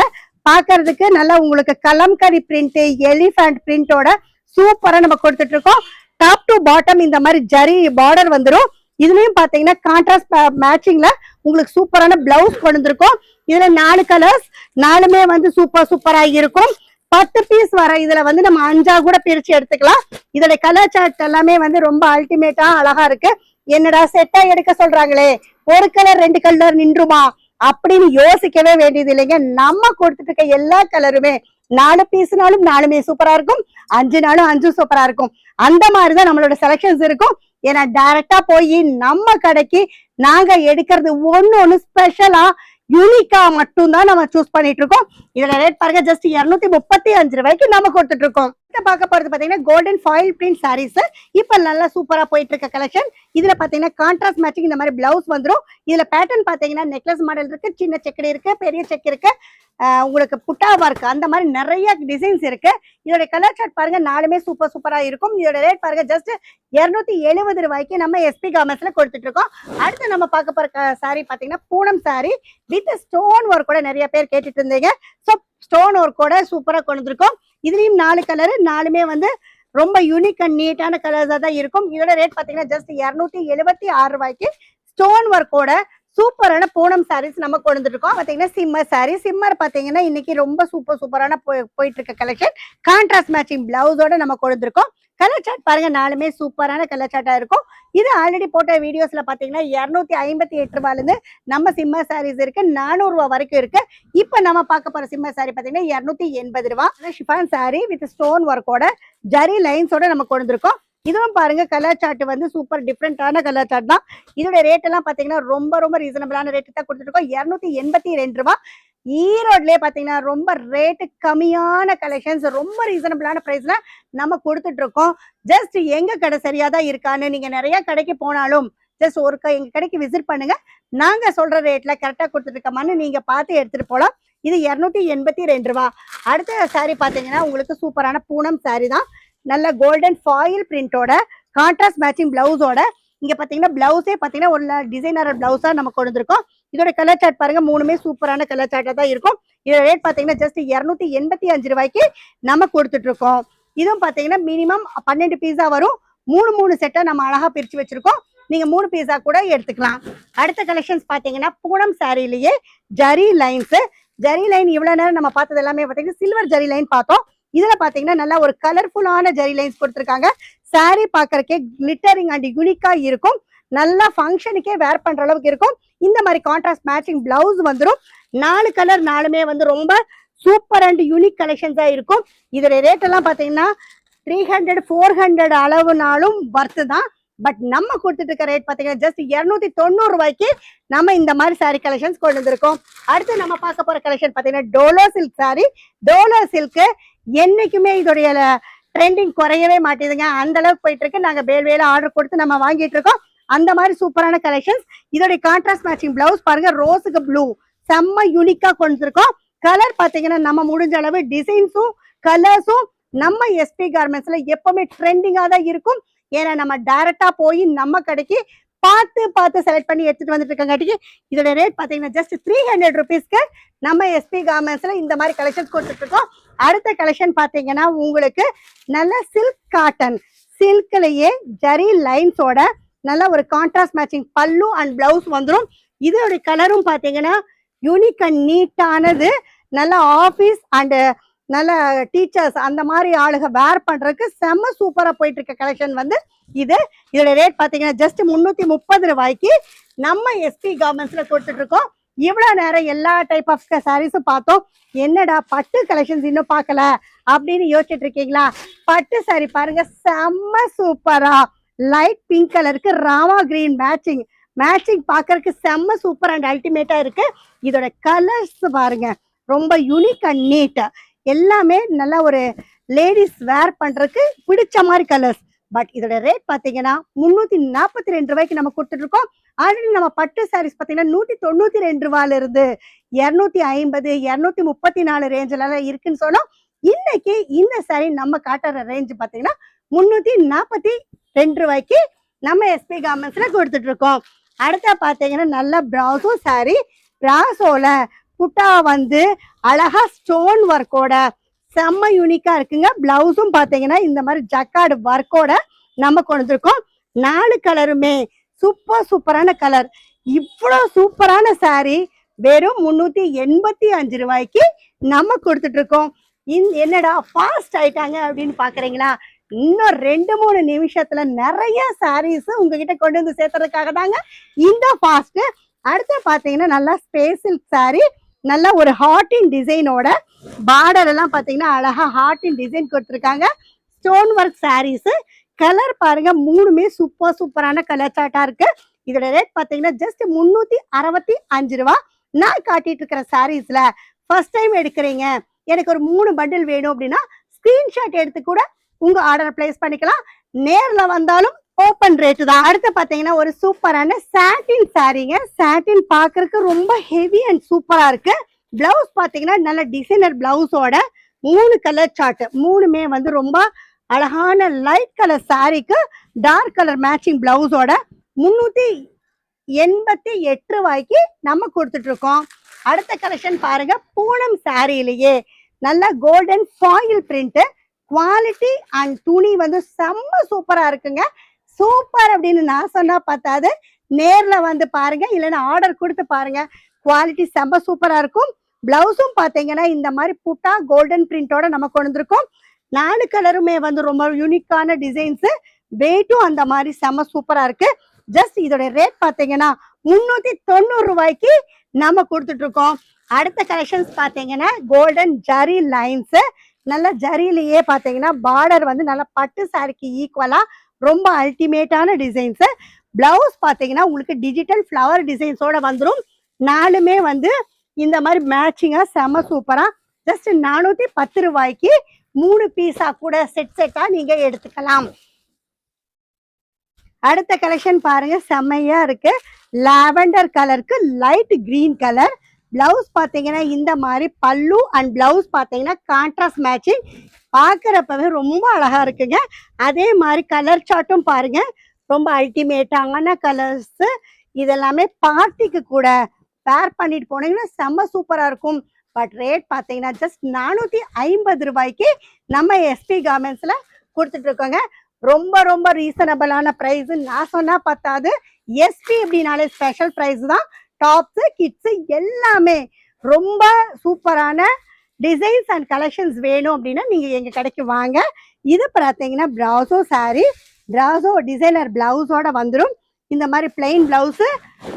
பாக்குறதுக்கு நல்லா உங்களுக்கு கலம்கரி பிரிண்ட், எலிஃபண்ட் பிரிண்டோட சூப்பரா நம்ம கொடுத்துட்டு இருக்கோம். டாப் டு பாட்டம் இந்த மாதிரி ஜரி பார்டர் வந்துடும். இதுலயும் பாத்தீங்கன்னா கான்ட்ராஸ்ட் மேட்சிங்ல உங்களுக்கு சூப்பரான பிளவுஸ் கொண்டு வந்திருக்கோம். இதுல 4 கலர்ஸ், நாலுமே வந்து சூப்பரா இருக்கும். 10 பீஸ் வர இதுல வந்து நம்ம 5ஆ கூட பிரிச்சு எடுத்துக்கலாம். இதோட கலர் சார்ட் எல்லாமே வந்து ரொம்ப அல்டிமேட்டா அழகா இருக்கு. என்னடா செட்டா எடுக்க சொல்றாங்களே, ஒரு கலர் 2 கலர் நின்றுமா அப்படின்னு யோசிக்கவே வேண்டியது இல்லைங்க. நம்ம கொடுத்துட்டு இருக்க எல்லா கலருமே 4 பீஸ்னாலும் 4மே சூப்பரா இருக்கும், 5 நாளும் 5 சூப்பரா இருக்கும். அந்த மாதிரிதான் நம்மளோட செலக்ஷன்ஸ் இருக்கும். ஏன்னா டைரக்டா போய் நம்ம கடைக்கு நாங்க எடுக்கிறது ஒண்ணு ஸ்பெஷலா யூனிக்கா மட்டும் தான் நம்ம சூஸ் பண்ணிட்டு இருக்கோம். இதோட ரேட் பாருங்க, ஜஸ்ட் 235 ரூபாய்க்கு நம்ம கொடுத்துட்டு இருக்கோம். பார்க்க போறது பாத்தீங்கன்னா கோல்டன் ஃபாயில் பிரிண்ட் சாரீஸ். இப்ப நல்லா சூப்பரா போயிட்டு இருக்க கலெக்ஷன். இதுல பாத்தீங்கன்னா கான்ட்ராஸ்ட் மேட்சிங் இந்த மாதிரி பிளவுஸ் வந்துடும். இதுல பேட்டர்ன் பாத்தீங்கன்னா நெக்லஸ் மாடல் இருக்கு, சின்ன செக் இருக்கு, பெரிய செக் இருக்கு, உங்களுக்கு புட்டாவா இருக்கு, அந்த மாதிரி நிறைய டிசைன்ஸ் இருக்கு. இதோட கலர் சார்ட் பாருங்க, நாலுமே சூப்பரா இருக்கும். இதோட ரேட் பாருங்க, ஜஸ்ட் 270 ரூபாய்க்கு நம்ம எஸ்பி கார்மெண்ட்ஸ்ல கொடுத்துட்டு இருக்கோம். அடுத்து நம்ம பார்க்க போற சாரி பாத்தீங்கன்னா Poonam sari with stone work கூட நிறைய பேர் கேட்டுட்டு இருந்தீங்க. சோ ஸ்டோன் ஒர்க்கோட சூப்பரா கொண்டு வந்திருக்கோம். இதுலயும் 4 கலர், நாலுமே வந்து ரொம்ப யூனிக் அண்ட் நீட்டான கலர்ஸா தான் இருக்கும். இதோட ரேட் பாத்தீங்கன்னா ஜஸ்ட் 276 ரூபாய்க்கு ஸ்டோன் ஒர்க்கோட சூப்பரான பூனம் சாரீஸ் நம்ம கொண்டு வந்துருக்கோம். பாத்தீங்கன்னா சிம்மர் சாரி. சிம்மர் பாத்தீங்கன்னா இன்னைக்கு ரொம்ப சூப்பரான போயிட்டு இருக்க கலெக்ஷன். கான்ட்ராஸ்ட் மேட்சிங் பிளவுஸோட நம்ம கொண்டு வந்திருக்கோம். கலர் சார்ட் பாருங்க, நாலுமே சூப்பரான கலர் சார்ட்டா இருக்கும். இது ஆல்ரெடி போட்ட வீடியோஸ்ல பாத்தீங்கன்னா 258 ரூபாயில இருந்து நம்ம சிம்மர் சாரீஸ் இருக்கு, 400 ரூபாய் வரைக்கும் இருக்கு. இப்ப நம்ம பார்க்க போற சிம்மர் சாரி பாத்தீங்கன்னா 280 ரூபாய். ஷிஃபான் சாரி வித் ஸ்டோன் ஒர்க்கோட ஜரி லைன்ஸோட நம்ம கொண்டு வந்திருக்கோம். இதுவும் பாருங்க கலர் சார்ட் வந்து சூப்பர் டிஃப்ரெண்டான கலர் சார்ட் தான். இதோட ரேட் எல்லாம் பாத்தீங்கன்னா ரொம்ப ரீசனபிளான ரேட்டு தான் கொடுத்துருக்கோம். 282 ரூபாய். ஈரோட்லயே பாத்தீங்கன்னா ரொம்ப ரேட்டு கம்மியான கலெக்ஷன்ஸ் ரொம்ப ரீசனபிளான பிரைஸ்ல நம்ம கொடுத்துட்டு இருக்கோம். ஜஸ்ட் எங்க கடை சரியாதான் இருக்கான்னு நீங்க நிறைய கடைக்கு போனாலும் ஜஸ்ட் ஒரு எங்க கடைக்கு விசிட் பண்ணுங்க. நாங்க சொல்ற ரேட்ல கரெக்டா கொடுத்துட்டு இருக்கோமான்னு நீங்க பார்த்து எடுத்துட்டு போலாம். இது 282 ரூபாய். அடுத்த சாரி பாத்தீங்கன்னா உங்களுக்கு சூப்பரான பூனம் சாரி தான். நல்ல கோல்டன் ஃபாயில் பிரிண்டோட கான்ட்ராஸ்ட் மேட்சிங் பிளவுஸோட. இங்க பாத்தீங்கன்னா பிளவுஸே பாத்தீங்கன்னா ஒரு டிசைனர் பிளவுஸா நம்ம கொண்டு வந்திருக்கோம். இதோட கலர் சார்ட் பாருங்க, மூணுமே சூப்பரான கலர் சார்ட்டா தான் இருக்கும். இதோட ரேட் பாத்தீங்கன்னா ஜஸ்ட் 285 ரூபாய்க்கு நம்ம கொடுத்துட்டு இருக்கோம். இதுவும் பாத்தீங்கன்னா மினிமம் 12 பீஸா வரும். 3 செட்டா நம்ம அழகா பிரிச்சு வச்சிருக்கோம். நீங்க 3 பீஸா கூட எடுத்துக்கலாம். அடுத்த கலெக்ஷன்ஸ் பாத்தீங்கன்னா பூனம் சாரிலேயே ஜரி லைன்ஸ். ஜரி லைன் இவ்வளவு நேரம் நம்ம பார்த்தது எல்லாமே பாத்தீங்கன்னா சில்வர் ஜரி லைன் பார்த்தோம். இதுல பாத்தீங்கன்னா நல்லா ஒரு கலர்ஃபுல்லான ஜரி லைன்ஸ் கொடுத்துருக்காங்க. சாரி பாக்குறதுக்கே கிளிட்டரிங் அண்ட் யூனிக்கா இருக்கும். நல்லா ஃபங்க்ஷனுக்கே வேர் பண்ற அளவுக்கு இருக்கும். இந்த மாதிரி கான்ட்ராஸ்ட் மேட்சிங் பிளவுஸ் வந்துடும். 4 கலர் 4மே வந்து ரொம்ப சூப்பர் அண்ட் யூனிக் கலெக்ஷன்ஸா இருக்கும். இதோட ரேட் எல்லாம் பாத்தீங்கன்னா 300 400 அளவுனாலும் வர்த்து தான். பட் நம்ம கொடுத்துட்டு இருக்க ரேட் பாத்தீங்கன்னா ஜஸ்ட் 290 ரூபாய்க்கு நம்ம இந்த மாதிரி சாரி கலெக்ஷன்ஸ் கொண்டு வந்திருக்கோம். அடுத்து நம்ம பார்க்க போற கலெக்ஷன் பாத்தீங்கன்னா Dolo silk sorry. Dolo silk என்னைக்குமே இதோடைய ட்ரெண்டிங் குறையவே மாட்டேதுங்க. அந்த அளவுக்கு போயிட்டு இருக்கு. நாங்க வேலை ஆர்டர் கொடுத்து நம்ம வாங்கிட்டு இருக்கோம். அந்த மாதிரி சூப்பரான கலெக்ஷன்ஸ். இதோட கான்ட்ராஸ்ட் மேட்சிங் பிளவுஸ் பாருங்க, ரோஸுக்கு ப்ளூ செம்ம யூனிக்கா கொண்டு இருக்கோம். கலர் பாத்தீங்கன்னா நம்ம முடிஞ்ச அளவு டிசைன்ஸும் கலர்ஸும் நம்ம எஸ்பி கார்மெண்ட்ஸ்ல எப்பவுமே ட்ரெண்டிங்கா தான் இருக்கும். ஏன்னா நம்ம டைரக்டா போய் நம்ம கடைக்கு பார்த்து செலக்ட் பண்ணி எடுத்துட்டு வந்துட்டு இருக்கங்காட்டிக்கு இதோட ரேட் பாத்தீங்கன்னா ஜஸ்ட் 300 ருபீஸ்க்கு நம்ம எஸ்பி கார்மெண்ட்ஸ்ல இந்த மாதிரி கலெக்ஷன்ஸ் கொடுத்துட்டு இருக்கோம். அடுத்த கலெக்ஷன் பாத்தீங்கன்னா உங்களுக்கு நல்ல சில்க் காட்டன், சில்க்லயே ஜரி லைன்ஸோட நல்ல ஒரு கான்ட்ராஸ்ட் மேட்சிங் பல்லு அண்ட் பிளவுஸ் வந்துடும். இதோட கலரும் பாத்தீங்கன்னா யூனிக் அண்ட் நீட்டானது. நல்ல ஆபீஸ் அண்ட் நல்ல டீச்சர்ஸ் அந்த மாதிரி ஆளுக வேர் பண்றதுக்கு செம்ம சூப்பரா போயிட்டு இருக்க கலெக்ஷன் வந்து இது. இதோட ரேட் பாத்தீங்கன்னா ஜஸ்ட் 330 ரூபாய்க்கு நம்ம எஸ்பி கார்மெண்ட்ஸ்ல கொடுத்துட்டு இருக்கோம். இவ்வளவு நேரம் எல்லா டைப் ஆஃப் சாரீஸும் பார்த்தோம். என்னடா பட்டு கலெக்ஷன்ஸ் இன்னும் பார்க்கல அப்படின்னு யோசிச்சுட்டு இருக்கீங்களா? பட்டு சாரி பாருங்க, செம்ம சூப்பரா லைட் பிங்க் கலருக்கு ராமா கிரீன் மேட்சிங் பாக்குறதுக்கு செம்ம சூப்பர் அண்ட் அல்டிமேட்டா இருக்கு. இதோட கலர்ஸ் பாருங்க, ரொம்ப யூனிக் அண்ட் நீட். எல்லாமே நல்ல ஒரு லேடிஸ் வேர் பண்றதுக்கு பிடிச்ச மாதிரி கலர்ஸ். பட் இதோட ரேட் பாத்தீங்கன்னா 342 ரூபாய்க்கு நம்ம கொடுத்துட்டு இருக்கோம். ஆல்ரெடி நம்ம பட்டு சாரீஸ் பாத்தீங்கன்னா 192 ரூபாயில இருந்து 250 234 ரேஞ்சில இருக்குன்னு சொன்னோம். இன்னைக்கு இந்த சாரி நம்ம காட்டுற ரேஞ்ச் பாத்தீங்கன்னா 342 ரூபாய்க்கு நம்ம எஸ்பி கார்மெண்ட்ஸ்ல கொடுத்துட்டு இருக்கோம். அடுத்த பாத்தீங்கன்னா நல்ல பிராசோ சாரி. பிராசோல புட்டா வந்து அழகா ஸ்டோன் ஒர்க்கோட செம்ம யூனிக்கா இருக்குங்க. பிளவுஸும் பாத்தீங்கன்னா இந்த மாதிரி ஜக்கார்டு ஒர்க்கோட நம்ம கொண்டு இருக்கோம். 4 கலருமே சூப்பரான கலர். இவ்வளவு சூப்பரான சாரி வெறும் 385 ரூபாய்க்கு நம்ம கொடுத்துட்டு இருக்கோம். என்னடா ஃபாஸ்ட் ஆயிட்டாங்க அப்படின்னு பாக்குறீங்களா? இன்னும் 2-3 நிமிஷத்துல நிறைய சாரீஸ் உங்ககிட்ட கொண்டு வந்து சேர்த்துறதுக்காக தாங்க இந்த ஃபாஸ்ட். அடுத்து பாத்தீங்கன்னா நல்லா ஸ்பேஸ் சில்க் சாரி. நல்ல ஒரு ஹார்டின் டிசைனோட பார்டர் எல்லாம் பாத்தீங்கன்னா அழகா ஹார்டின் டிசைன் கொடுத்துருக்காங்க. Stone work saris. கலர் பாருங்க, மூணுமே சூப்பரான கலர் சார்ட்டா இருக்கு. இதோட ரேட் பாத்தீங்கன்னா ஜஸ்ட் 365 ரூபாய். நான் காட்டிட்டு இருக்கிற சாரீஸ்ல ஃபர்ஸ்ட் டைம் எடுக்கிறீங்க, எனக்கு ஒரு 3 பண்டில் வேணும் அப்படின்னா ஸ்கிரீன்ஷாட் எடுத்து கூட உங்க ஆர்டர் பிளேஸ் பண்ணிக்கலாம். நேர்ல வந்தாலும் ஓப்பன் ரேட்டு தான். அடுத்து பாத்தீங்கன்னா ஒரு சூப்பரான சாட்டின் சாரீங்க. சாட்டின் பாக்குறதுக்கு ரொம்ப ஹெவி அண்ட் சூப்பரா இருக்கு. பிளவுஸ் பாத்தீங்கன்னா நல்ல டிசைனர் பிளவுஸோட 3 கலர் சார்ட். மூணுமே வந்து ரொம்ப அழகான லைட் கலர் சாரிக்கு டார்க் கலர் மேட்சிங் பிளவுஸோட 388 ரூபாய்க்கு நம்ம கொடுத்துட்டு இருக்கோம். அடுத்த கலெக்ஷன் பாருங்க, பூனம் சாரியிலேயே நல்ல golden foil print. Quality and துணி வந்து செம்ம சூப்பரா இருக்குங்க. சூப்பர் அப்படின்னு நான் சொன்னா பார்த்தாது, நேர்ல வந்து பாருங்க, இல்லைன்னா ஆர்டர் கொடுத்து பாருங்க. குவாலிட்டி செம்ம சூப்பரா இருக்கும். பிளவுஸும் பாத்தீங்கன்னா இந்த மாதிரி புட்டா கோல்டன் பிரிண்டோட நம்ம கொண்டு வந்திருக்கோம். 4 கலருமே வந்து ரொம்ப யூனிக்கான டிசைன்ஸ். வெயிட்டும் அந்த மாதிரி செம்ம சூப்பரா இருக்கு. ஜஸ்ட் இதோட ரேட் பாத்தீங்கன்னா 390 ரூபாய்க்கு நம்ம கொடுத்துட்டு இருக்கோம். அடுத்த கலெக்ஷன்ஸ் பாத்தீங்கன்னா கோல்டன் ஜரி லைன்ஸ். நல்ல ஜரியிலேயே பாத்தீங்கன்னா பார்டர் வந்து நல்ல பட்டு சாரிக்கு ஈக்குவலா ரொம்ப அல்டிமேட்டான டிசைன்ஸ். பிளவுஸ் பாத்தீங்கன்னா உங்களுக்கு டிஜிட்டல் ஃபிளவர் டிசைன்ஸோட வந்துடும். 4மே வந்து இந்த மாதிரி மேட்சிங்கா செம சூப்பரா ஜஸ்ட் 410 ரூபாய்க்கு 3 பீஸா கூட செட்டா நீங்க எடுத்துக்கலாம். அடுத்த கலெக்ஷன் பாருங்க, செம்மையா இருக்கு. லாவெண்டர் கலருக்கு லைட் கிரீன் கலர். பிளவுஸ் பாத்தீங்கன்னா இந்த மாதிரி பல்லு அண்ட் பிளவுஸ் பாத்தீங்கன்னா கான்ட்ராஸ்ட் மேட்சிங். பாக்குறப்பவே ரொம்ப அழகா இருக்குங்க. அதே மாதிரி கலர் சார்ட்டும் பாருங்க, ரொம்ப அல்டிமேட்டான கலர்ஸ். இதெல்லாமே பார்ட்டிக்கு கூட பேர் பண்ணிட்டு போனீங்கன்னா செம்ம சூப்பரா இருக்கும். பட் ரேட் பாத்தீங்கன்னா ஜஸ்ட் 450 ரூபாய்க்கு நம்ம எஸ்பி கார்மெண்ட்ஸ்ல கொடுத்துட்டு இருக்கோங்க. ரொம்ப ரொம்ப ரீசனபிளான பிரைஸ். நான் சொன்னா பத்தாது. எஸ்பி அப்படின்னாலே ஸ்பெஷல் பிரைஸ் தான். டாப்ஸ் கிட்ஸ் எல்லாமே ரொம்ப சூப்பரான டிசைன்ஸ் அண்ட் கலெக்ஷன்ஸ் வேணும் அப்படின்னா நீங்க எங்க கடைக்கு வாங்க. இது பார்த்தீங்கன்னா பிராசோ சாரி. பிராசோ டிசைனர் பிளவுஸோட வந்துடும். இந்த மாதிரி பிளெயின் பிளவுஸ்,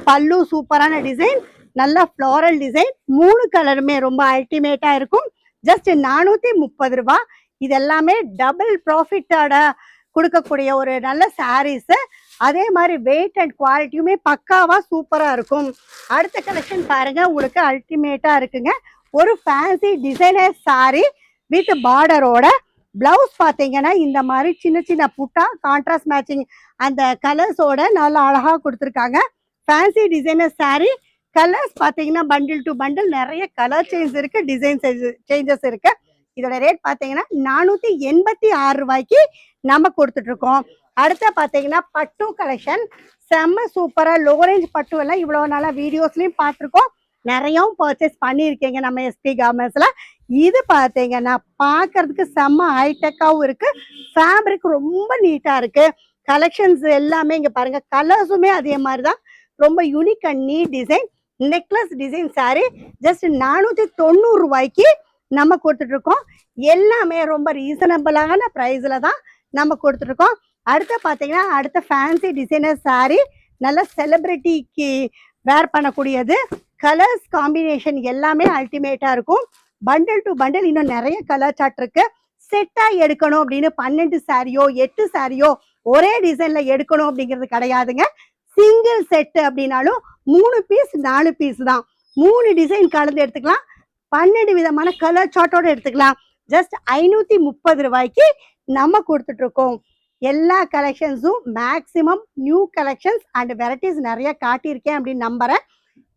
பல்லு சூப்பரான டிசைன், நல்ல ஃப்ளோரல் டிசைன். 3 கலருமே ரொம்ப அல்டிமேட்டா இருக்கும். ஜஸ்ட் 430 ரூபாய். இது எல்லாமே டபுள் ப்ராஃபிட்டோட கொடுக்கக்கூடிய ஒரு நல்ல சாரீஸ். அதே மாதிரி வெயிட் அண்ட் குவாலிட்டியுமே பக்காவா சூப்பரா இருக்கும். அடுத்த கலெக்ஷன் பாருங்க, உங்களுக்கு அல்டிமேட்டா இருக்குங்க. ஒரு ஃபேன்சி டிசைனர் சாரி வித் பார்டரோட. பிளவுஸ் பாத்தீங்கன்னா இந்த மாதிரி சின்ன சின்ன புட்டா கான்ட்ராஸ்ட் மேட்சிங் அந்த கலர்ஸோட நல்லா அழகா கொடுத்துருக்காங்க. Fancy designer sorry. கலர்ஸ் பாத்தீங்கன்னா பண்டில் டு பண்டில் நிறைய கலர் சேஞ்ச் இருக்கு, டிசைன் சேஞ்சஸ் இருக்கு. இதோட ரேட் பாத்தீங்கன்னா 486 ரூபாய்க்கு நம்ம கொடுத்துட்டு இருக்கோம். அடுத்த பாத்தீங்கன்னா பட்டு கலெக்ஷன். செம்ம சூப்பரா லோ ரேஞ்ச் பட்டு எல்லாம் இவ்வளவு நாளா வீடியோஸ்லயும் பார்த்துருக்கோம், நிறையவும் பர்ச்சேஸ் பண்ணியிருக்கீங்க நம்ம எஸ்பி கார்மெண்ட்ஸ்ல. இது பாத்தீங்கன்னா பாக்குறதுக்கு செம்ம ஹைடெக்காவும் இருக்கு. ஃபேப்ரிக் ரொம்ப நீட்டா இருக்கு. கலெக்ஷன்ஸ் எல்லாமே இங்க பாருங்க, கலர்ஸுமே அதே மாதிரிதான். ரொம்ப unique and neat design. Necklace design sari. Just 490 ரூபாய்க்கு நம்ம கொடுத்துட்டு இருக்கோம். எல்லாமே ரொம்ப ரீசனபிளான பிரைஸ்ல தான் நம்ம கொடுத்துட்டு இருக்கோம். அடுத்த பாத்தீங்கன்னா அடுத்த ஃபேன்சி டிசைனர் சாரி. நல்ல செலிபிரிட்டிக்கு வேர் பண்ணக்கூடியது. கலர்ஸ் காம்பினேஷன் எல்லாமே அல்டிமேட்டா இருக்கும். பண்டில் டு பண்டில் இன்னும் நிறைய கலர் சார்ட் இருக்கு. செட்டா எடுக்கணும் அப்படின்னு 12 சாரியோ 8 சாரியோ ஒரே டிசைன்ல எடுக்கணும் அப்படிங்கிறது கிடையாதுங்க. சிங்கிள் செட் அப்படின்னாலும் 3 பீஸ் 4 பீஸ் தான். 3 டிசைன் கலந்து எடுத்துக்கலாம். 12 விதமான கலர் சார்ட்டோட எடுத்துக்கலாம். ஜஸ்ட் 530 ரூபாய்க்கு நம்ம கொடுத்துட்டு இருக்கோம். எல்லா கலெக்ஷன்ஸும் maximum new collections and varieties நிறைய காட்டியிருக்கேன் அப்படின்னு நம்புறேன்.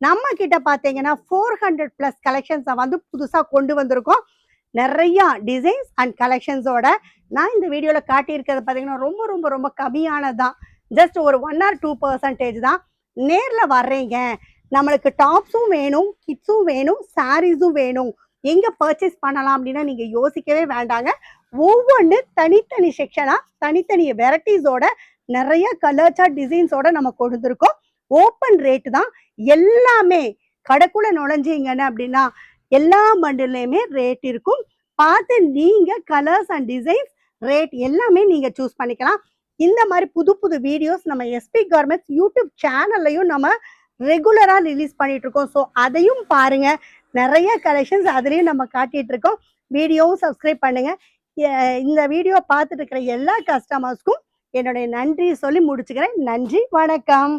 நம்ம கிட்ட பாத்தீங்கன்னா 400+ கலெக்ஷன்ஸை வந்து புதுசா கொண்டு வந்திருக்கோம். நிறைய டிசைன்ஸ் அண்ட் கலெக்ஷன்ஸோட. நான் இந்த வீடியோல காட்டியிருக்கிறது பாத்தீங்கன்னா ரொம்ப ரொம்ப ரொம்ப கம்மியானதுதான். ஜஸ்ட் ஒரு 1 or 2% தான். நேர்ல வர்றீங்க, நம்மளுக்கு டாப்ஸும் வேணும், கிட்ஸும் வேணும், சாரீஸும் வேணும், எங்க பர்ச்சேஸ் பண்ணலாம் அப்படின்னா நீங்க யோசிக்கவே வேண்டாங்க. ஒவ்வொன்று தனித்தனி செக்ஷனா தனித்தனி வெரைட்டிஸோட நிறைய கலர் சார்ட் டிசைன்ஸோட நம்ம கொடுத்துருக்கோம். ஓப்பன் ரேட்டு தான். எல்லாமே கடைக்குள்ள நுழைஞ்சீங்கன்னு அப்படின்னா எல்லா பண்டில்லையுமே ரேட் இருக்கும். பார்த்து நீங்க கலர்ஸ் அண்ட் டிசைன்ஸ் ரேட் எல்லாமே நீங்க சூஸ் பண்ணிக்கலாம். இந்த மாதிரி புது புது வீடியோஸ் நம்ம எஸ்பி கார்மெண்ட்ஸ் யூடியூப் சேனல்லையும் நம்ம ரெகுலரா ரிலீஸ் பண்ணிட்டு இருக்கோம். ஸோ அதையும் பாருங்க. நிறைய கலெக்ஷன்ஸ் அதுலயும் நம்ம காட்டிட்டு இருக்கோம். வீடியோவும் சப்ஸ்கிரைப் பண்ணுங்க. இந்த வீடியோ பார்த்துட்டு இருக்கிற எல்லா கஸ்டமர்ஸ்க்கும் என்னுடைய நன்றி சொல்லி முடிச்சுக்கிறேன். நன்றி, வணக்கம்.